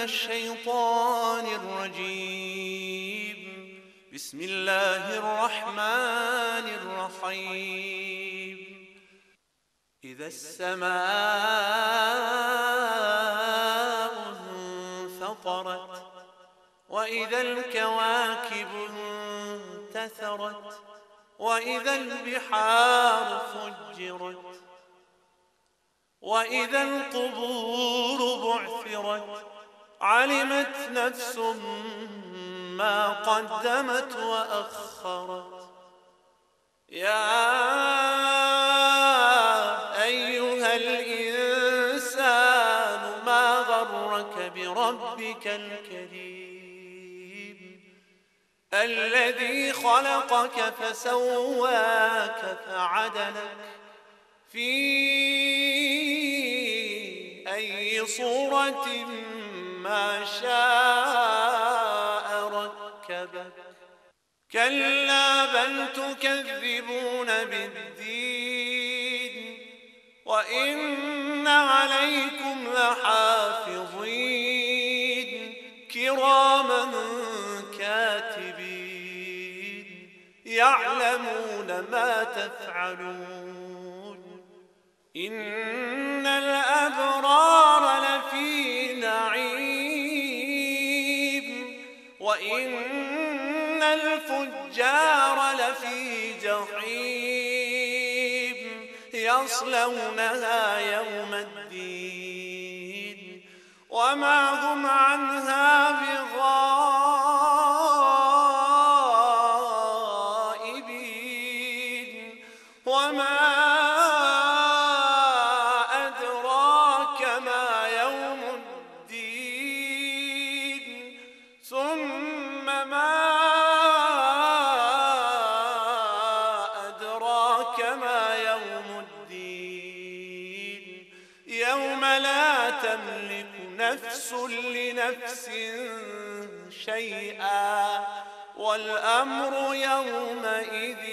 الشيطان الرجيم. بسم الله الرحمن الرحيم. إذا السماء انفطرت وإذا الكواكب انتثرت وإذا البحار فجرت وإذا القبور بعثرت علمت نفس ما قدمت وأخرت. يا أيها الإنسان ما غرك بربك الكريم الذي خلقك فسواك فعدلك في أي صورة ما شاء ركبك. كلا بل تكذبون بالدين وإن عليكم لحافظين كراما كاتبين يعلمون ما تفعلون. إن الأبرار لفي نعيم وإن الفجار لفي جحيم يصلونها يوم الدين وما هم عنها بغائبين. وما أدراك ما يوم الدين ثم ما أدراك ما يوم الدين يوم لا تملك نفس لنفس شيئا والأمر يومئذ